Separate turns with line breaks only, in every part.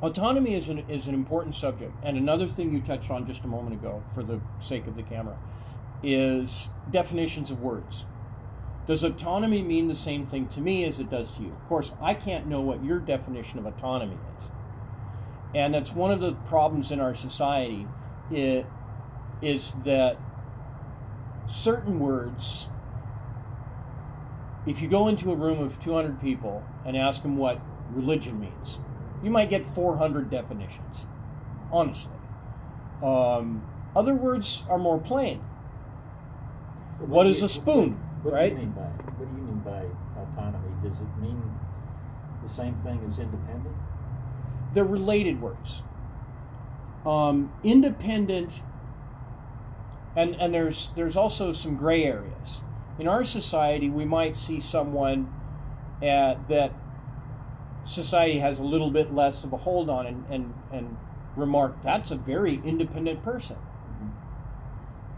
Autonomy is an important subject, and another thing you touched on just a moment ago, for the sake of the camera, is definitions of words. Does autonomy mean the same thing to me as it does to you? Of course, I can't know what your definition of autonomy is, and that's one of the problems in our society. It is that certain words, if you go into a room of 200 people and ask them what religion means, you might get 400 definitions, honestly. Other words are more plain. What is a spoon, right?
What do you mean by autonomy? Does it mean the same thing as independent?
They're related words. Independent, and there's also some gray areas. In our society, we might see someone that society has a little bit less of a hold on and remark, that's a very independent person.
Mm-hmm.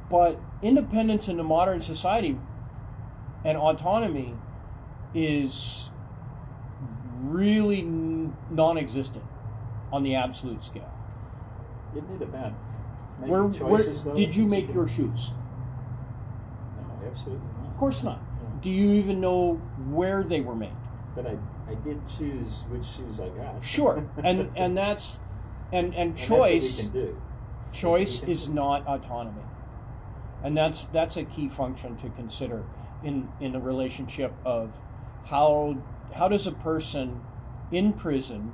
But independence in the modern society and autonomy is really non-existent on the absolute scale.
Isn't it about making choices, though?
Did you make your shoes?
No, absolutely not.
Of course not.
Yeah.
Do you even know where they were made?
But I did choose which shoes I got.
Sure, and that's and
That's
choice.
what we can do.
Choice is not autonomy, and that's a key function to consider in the relationship of how does a person in prison,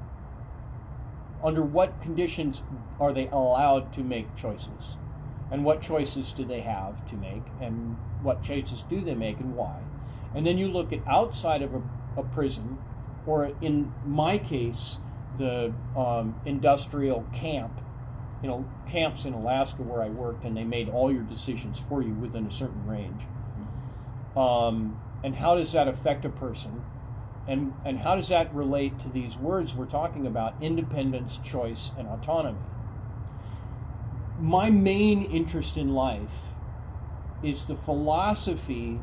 under what conditions are they allowed to make choices, and what choices do they have to make, and what choices do they make and why. And then you look at outside of a prison, or in my case, the industrial camp, camps in Alaska where I worked, and they made all your decisions for you within a certain range. And how does that affect a person? And how does that relate to these words we're talking about, independence, choice, and autonomy? My main interest in life is the philosophy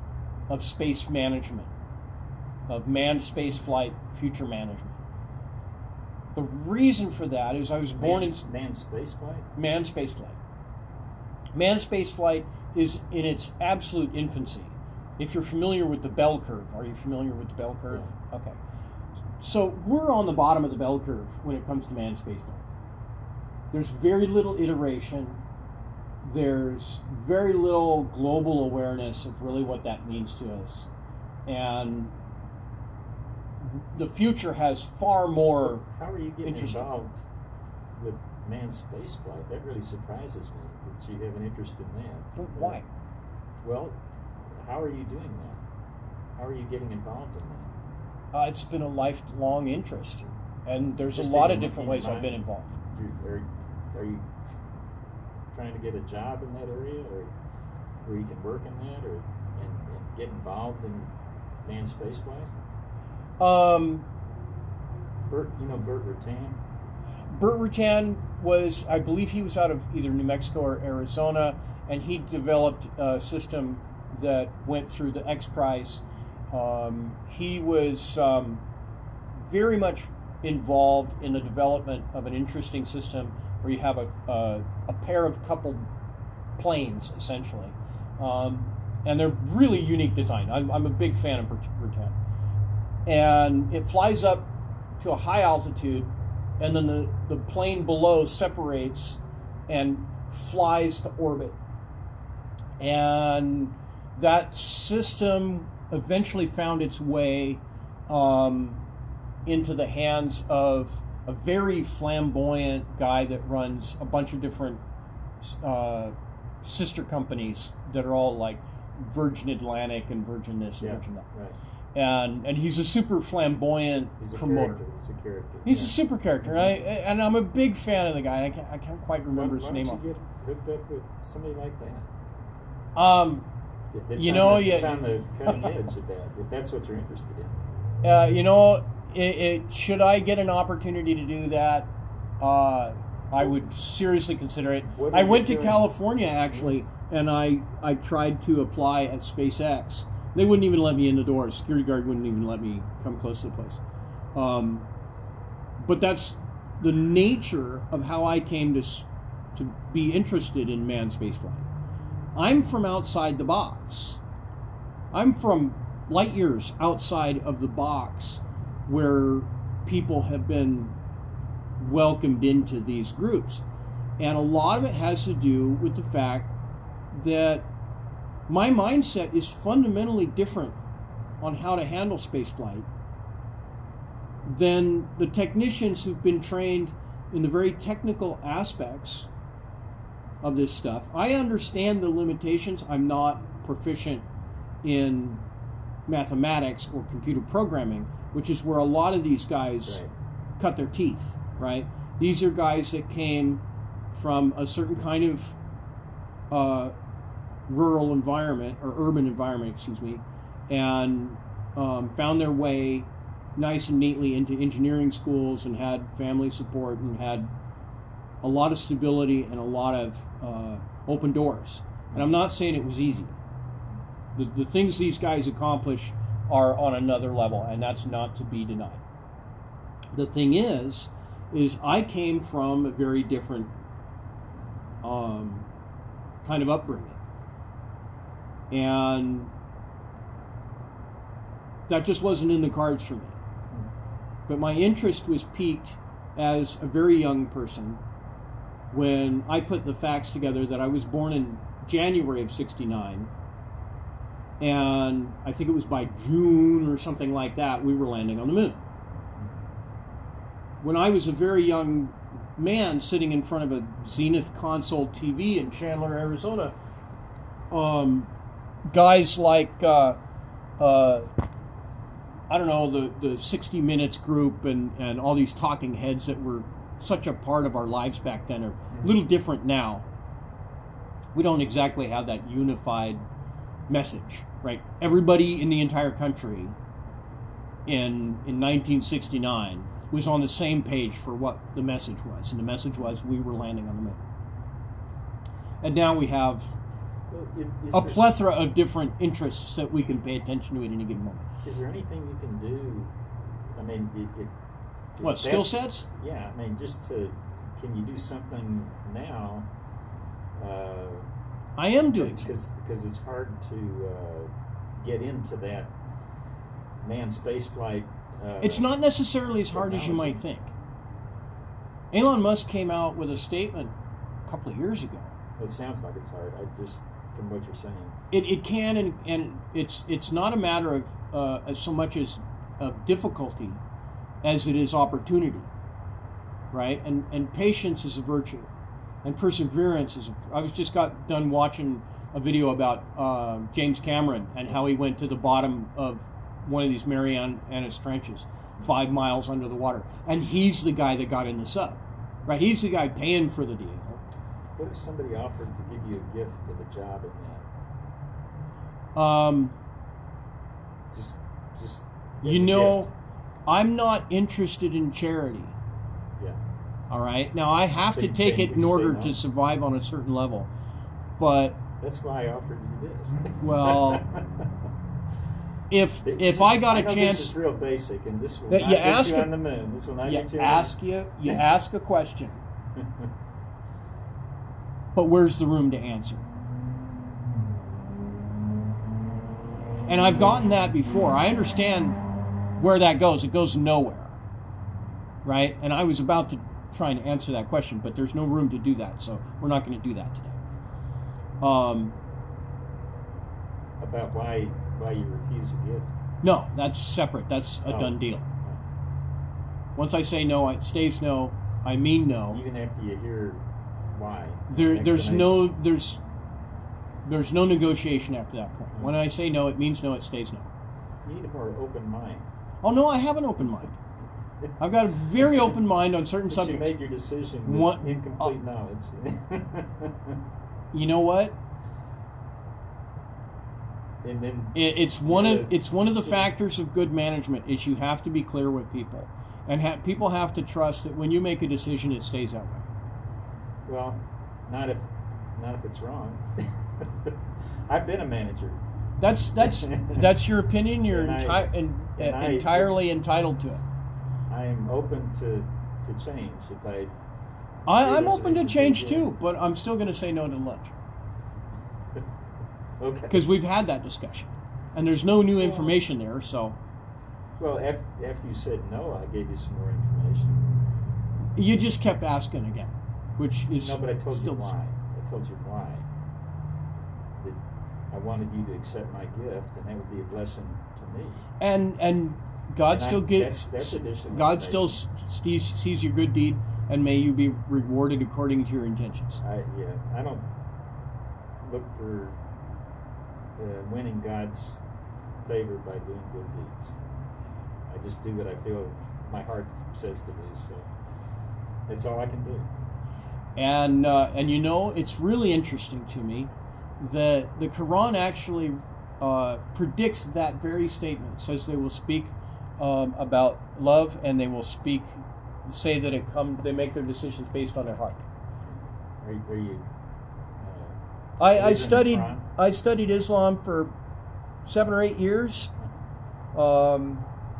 of space management, of manned space flight, future management. The reason for that is I was born in...
Manned space flight?
Manned space flight. Manned space flight is in its absolute infancy. If you're familiar with the bell curve, are you familiar with the bell curve?
Yeah.
Okay. So we're on the bottom of the bell curve when it comes to manned space flight. There's very little iteration. There's very little global awareness of really what that means to us. And the future has far more...
How are you getting involved with manned space flight? That really surprises me, that you have an interest in that.
Why?
Well, how are you doing that? How are you getting involved in that?
It's been a lifelong interest, and there's
Just
a lot
in
of different ways
mind?
I've been involved.
Are you trying to get a job in that area, or where you can work in that, or and get involved in manned space flights? Burt Rutan?
Burt Rutan was, I believe he was out of either New Mexico or Arizona, and he developed a system that went through the X Prize. He was very much involved in the development of an interesting system where you have a pair of coupled planes, essentially. And they're really unique design. I'm a big fan of Rutan. And it flies up to a high altitude, and then the plane below separates and flies to orbit. And that system eventually found its way into the hands of a very flamboyant guy that runs a bunch of different sister companies that are all like Virgin Atlantic and Virgin this and Virgin that.
Right.
And he's a super flamboyant promoter.
He's a character.
He's a super character, and I'm a big fan of the guy. I can't quite remember his name.
Why don't you get hooked up with somebody like that? It's on the cutting edge of that, if that's what you're interested in.
Should I get an opportunity to do that, I would seriously consider it. I went to California, actually, and I tried to apply at SpaceX. They wouldn't even let me in the door. Security guard wouldn't even let me come close to the place. But that's the nature of how I came to be interested in manned spaceflight. I'm from outside the box. I'm from light years outside of the box where people have been welcomed into these groups. And a lot of it has to do with the fact that my mindset is fundamentally different on how to handle spaceflight than the technicians who've been trained in the very technical aspects of this stuff. I understand the limitations. I'm not proficient in mathematics or computer programming, which is where a lot of these guys cut their teeth, right? These are guys that came from a certain kind of rural environment, or urban environment, excuse me, and found their way nice and neatly into engineering schools and had family support and had a lot of stability and a lot of open doors. And I'm not saying it was easy. The things these guys accomplish are on another level, and that's not to be denied. The thing is I came from a very different kind of upbringing. And that just wasn't in the cards for me. But my interest was piqued as a very young person when I put the facts together that I was born in January of '69, and I think it was by June or something like that we were landing on the moon. When I was a very young man sitting in front of a Zenith console TV in Chandler, Arizona, guys like I don't know, the 60 Minutes group and all these talking heads that were such a part of our lives back then are a little different now. We don't exactly have that unified message, right? Everybody in the entire country in 1969 was on the same page for what the message was, and the message was we were landing on the moon. And now we have a plethora of different interests that we can pay attention to at any given moment.
Is there anything you can do? I mean, if
what, skill sets?
Yeah, I mean, can you do something now?
I am doing
because it's hard to get into that manned spaceflight.
It's not necessarily as hard as you might think. Elon Musk came out with a statement a couple of years ago.
It sounds like it's hard. From what you're saying,
it can, and it's not a matter of so much as of difficulty as it is opportunity, right? And patience is a virtue, and perseverance is. I was just got done watching a video about James Cameron and how he went to the bottom of one of these Marianas Trenches, 5 miles under the water, and he's the guy that got in the sub, right? He's the guy paying for the deal.
What if somebody offered to give you a gift of a job in that? Just
you know, gift. I'm not interested in charity.
Yeah.
All right. Now I have to take it in order to survive on a certain level, but
that's why I offered you this.
Well, if I got a chance,
this is real basic, and this will not get you on the moon. This will not get you.
You ask a question. But where's the room to answer? And I've gotten that before. I understand where that goes. It goes nowhere, right? And I was about to try and answer that question, but there's no room to do that, so we're not going to do that today.
About why you refuse a gift?
No, that's separate. That's a done deal. Once I say no, it stays no. I mean no.
Even after you hear why?
There's no negotiation after that point. When I say no, it means no. It stays no.
You need a more open mind.
Oh no, I have an open mind. I've got a very open mind on certain subjects.
You made your decision with incomplete knowledge.
You know what?
And then
it's one of the factors of good management is you have to be clear with people, and people have to trust that when you make a decision, it stays that way.
Well, not if it's wrong. I've been a manager.
That's your opinion. You're entirely entitled to it.
I am open to to change if I.
I'm
there's a
open to
reason
change
to,
too, but I'm still going to say no to lunch.
Okay.
Because we've had that discussion. And there's no new information there, so.
Well, after you said no, I gave you some more information.
You just kept asking again, which is.
No, but I told
still
you why. I told you why. That I wanted you to accept my gift, and that would be a blessing to me.
And God
And
still gets.
that's additional
God still
information.
sees your good deed, and may you be rewarded according to your intentions.
I don't look for winning God's favor by doing good deeds. I just do what I feel my heart says to do. So that's all I can do.
And you know, it's really interesting to me that the Quran actually predicts that very statement. It says they will speak about love, and they will say that they make their decisions based on their heart.
Are you
I studied Islam for 7 or 8 years.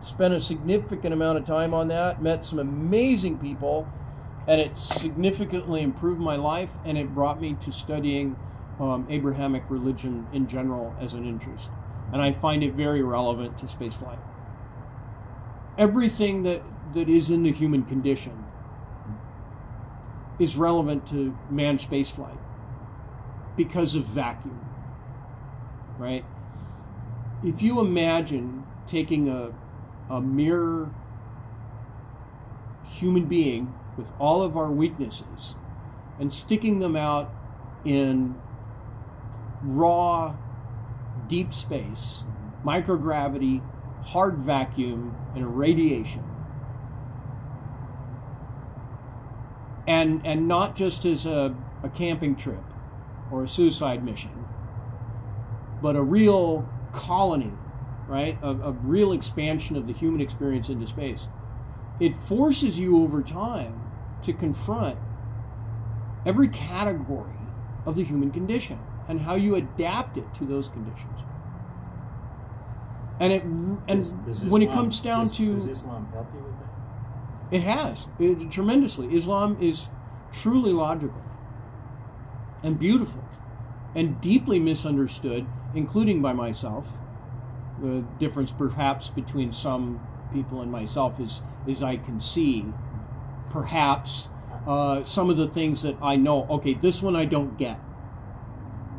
Spent a significant amount of time on that. Met some amazing people, and it significantly improved my life. And it brought me to studying Abrahamic religion in general as an interest. And I find it very relevant to spaceflight. Everything that is in the human condition is relevant to manned spaceflight. Because of vacuum, right? If you imagine taking a mere human being with all of our weaknesses and sticking them out in raw, deep space, microgravity, hard vacuum, and irradiation, and not just as a camping trip or a suicide mission, but a real colony, right? A real expansion of the human experience into space. It forces you over time to confront every category of the human condition and how you adapt it to those conditions. And when it comes down to...
Does Islam help you with that?
It has. Tremendously. Islam is truly logical and beautiful and deeply misunderstood, including by myself. The difference perhaps between some people and myself is I can see perhaps some of the things that I know, okay, this one I don't get.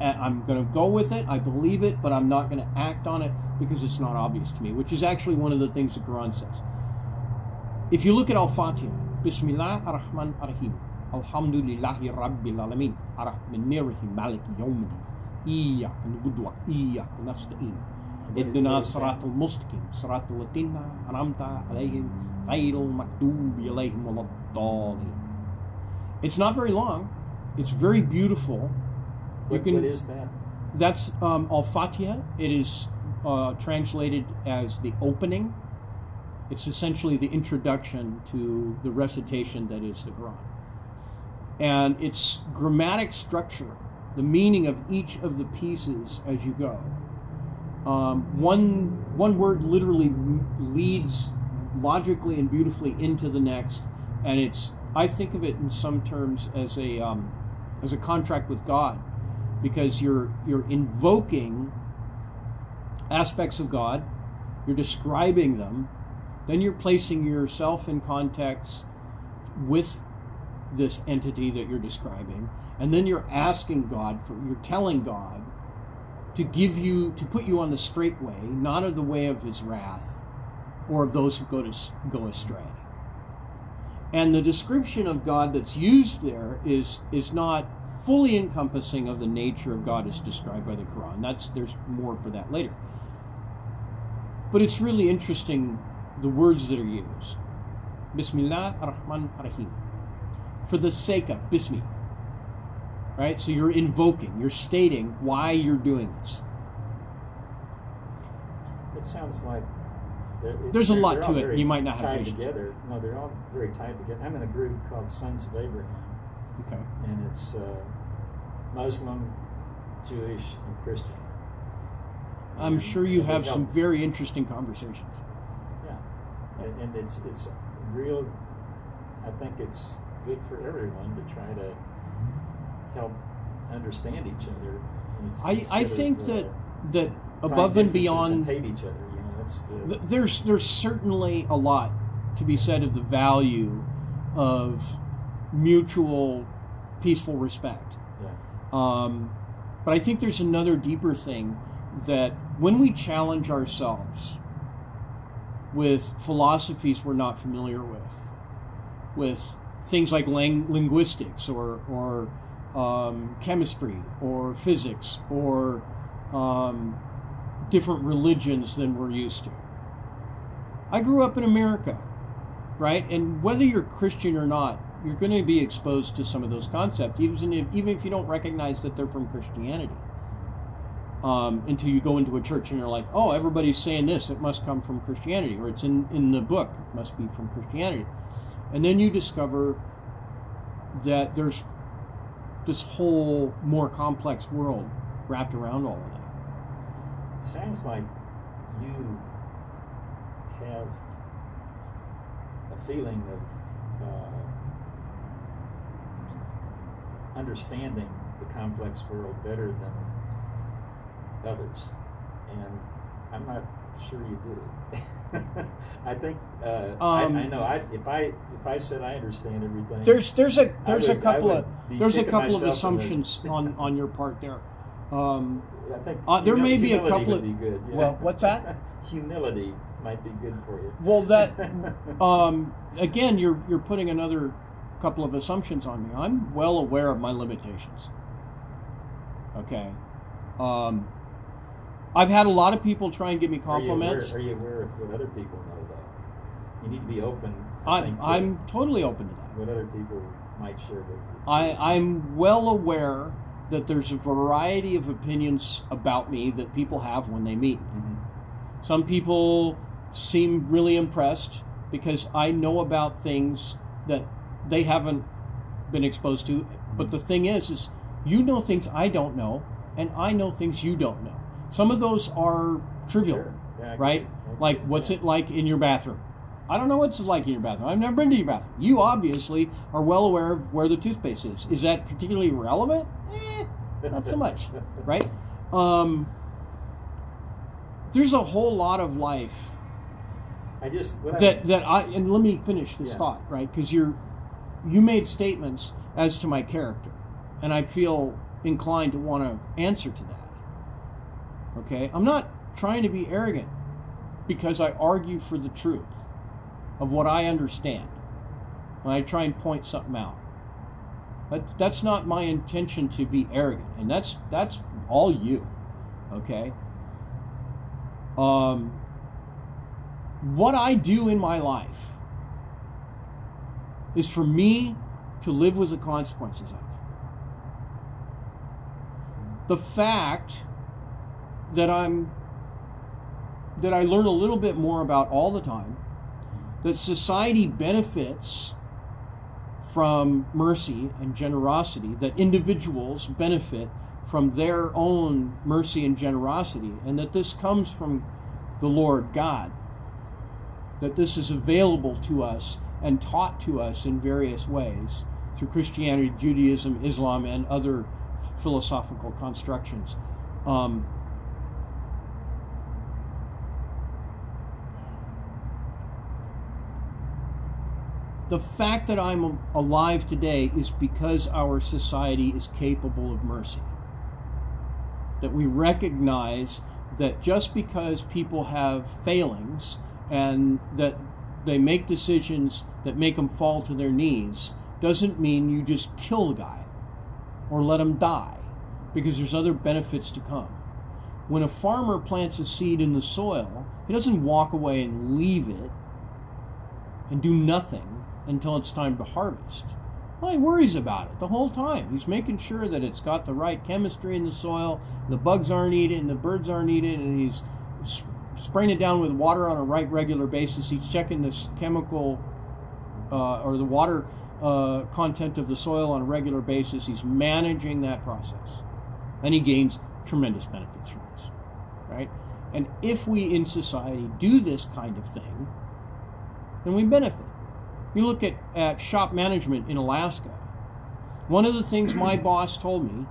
And I'm going to go with it, I believe it, but I'm not going to act on it because it's not obvious to me, which is actually one of the things the Quran says. If you look at Al-Fatiha, Bismillah ar-Rahman ar-Rahim, Alhamdulillahi Rabbil Alameen, Ar-Rahmanir-Rahim, Malik Yawmiddin, Iyyak na'budu wa iyyak nasta'in, Ihdina siratal mustaqim, siratal latina an'amta alayhim, ghayril maghdubi alayhim waladdallin. It's not very long. It's very beautiful.
What is that?
That's Al-Fatiha. It is translated as the opening. It's essentially the introduction to the recitation that is the Quran. And its grammatic structure, the meaning of each of the pieces as you go. One word literally leads logically and beautifully into the next, and I think of it in some terms as a contract with God, because you're invoking aspects of God, you're describing them, then you're placing yourself in context with this entity that you're describing, and then you're asking God you're telling God to put you on the straight way, not of the way of his wrath or of those who go astray. And the description of God that's used there is not fully encompassing of the nature of God as described by the Quran. There's more for that later. But it's really interesting, the words that are used. Bismillah ar-Rahman ar-Rahim. For the sake of, Bismi. Right? So you're invoking, you're stating why you're doing this.
It sounds like...
There's a lot to it. You might not have patience.
Together. No, they're all very tied together. I'm in a group called Sons of Abraham.
Okay.
And it's Muslim, Jewish, and Christian.
I'm sure you have some very interesting conversations.
Yeah. And it's real I think it's good for everyone to try to help understand each other.
I think that above
find
and
differences
beyond,
and hate each other. That's
there's certainly a lot to be said of the value of mutual peaceful respect.
yeah.
But I think there's another deeper thing, that when we challenge ourselves with philosophies we're not familiar with things like linguistics or chemistry or physics or different religions than we're used to. I grew up in America, right? And whether you're Christian or not, you're going to be exposed to some of those concepts, even if you don't recognize that they're from Christianity. Until you go into a church and you're like, oh, everybody's saying this, it must come from Christianity, or it's in the book, it must be from Christianity. And then you discover that there's this whole more complex world wrapped around all of that.
It sounds like you have a feeling of understanding the complex world better than others, and I'm not sure you do. I think I know. If I said I understand everything,
there's a couple of
myself
assumptions on your part there.
I think
there may be a
humility
couple
would
of
be good. Yeah.
Well, what's that?
Humility might be good for you.
Well, that again, you're putting another couple of assumptions on me. I'm well aware of my limitations. Okay. I've had a lot of people try and give me compliments.
Are you aware of what other people know, though? You need to be open.
I'm totally open to that.
What other people might share with you.
I'm well aware that there's a variety of opinions about me that people have when they meet me.
Mm-hmm.
Some people seem really impressed because I know about things that they haven't been exposed to. But the thing is you know things I don't know, and I know things you don't know. Some of those are trivial,
Sure. Yeah,
right? Like, what's it like in your bathroom? I don't know what's like in your bathroom. I've never been to your bathroom. You obviously are well aware of where the toothpaste is. Is that particularly relevant? Not so much, right? There's a whole lot of life and let me finish this thought, right? Because you made statements as to my character, and I feel inclined to want to answer to that. Okay? I'm not trying to be arrogant because I argue for the truth of what I understand when I try and point something out. That's not my intention to be arrogant, and that's all you. Okay? What I do in my life is for me to live with the consequences of. The fact that I learn a little bit more about all the time, that society benefits from mercy and generosity, that individuals benefit from their own mercy and generosity, and that this comes from the Lord God, that this is available to us and taught to us in various ways through Christianity, Judaism, Islam, and other philosophical constructions. The fact that I'm alive today is because our society is capable of mercy. That we recognize that just because people have failings and that they make decisions that make them fall to their knees doesn't mean you just kill the guy or let him die, because there's other benefits to come. When a farmer plants a seed in the soil, he doesn't walk away and leave it and do nothing until it's time to harvest. Well, he worries about it the whole time. He's making sure that it's got the right chemistry in the soil, the bugs aren't eating, the birds aren't eating, and he's spraying it down with water on a regular basis. He's checking this chemical or the water content of the soil on a regular basis. He's managing that process, and he gains tremendous benefits from this, right? And if we in society do this kind of thing, then we benefit. You look at shop management in Alaska. One of the things my boss told me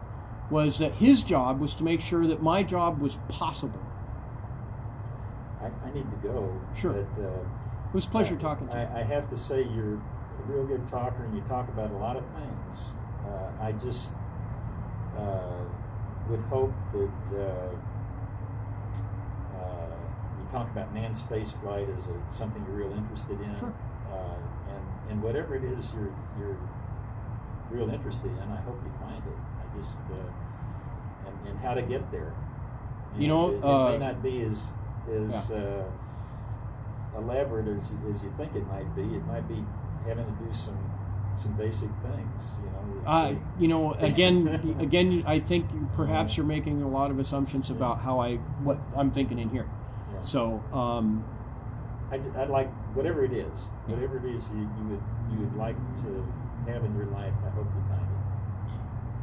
was that his job was to make sure that my job was possible.
I need to go.
Sure.
But,
It was a pleasure talking to you.
I have to say you're a real good talker, and you talk about a lot of things. I just would hope that you talk about manned space flight as something you're real interested in.
Sure.
And whatever it is you're real interested in, I hope you find it. I just and how to get there.
You know,
it may not be as elaborate as you think it might be. It might be having to do some basic things.
Again, I think perhaps you're making a lot of assumptions about what I'm thinking in here.
Yeah.
So.
I'd like whatever it is you would like to have in your life. I hope you find it.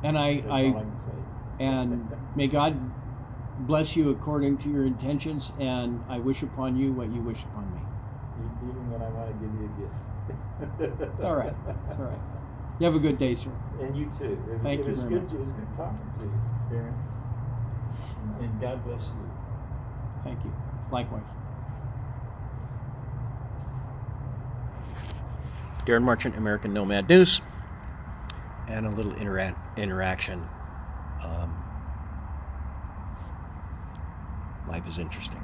And
that's all I can say.
And may God bless you according to your intentions, and I wish upon you what you wish upon me.
Even when I want to give you a gift.
It's all right. It's all right. You have a good day, sir.
And you too. It was good. It was good talking to you, Darren. And God bless you.
Thank you. Likewise. Darren Marchant, American Nomad News, and a little interaction. Life is interesting.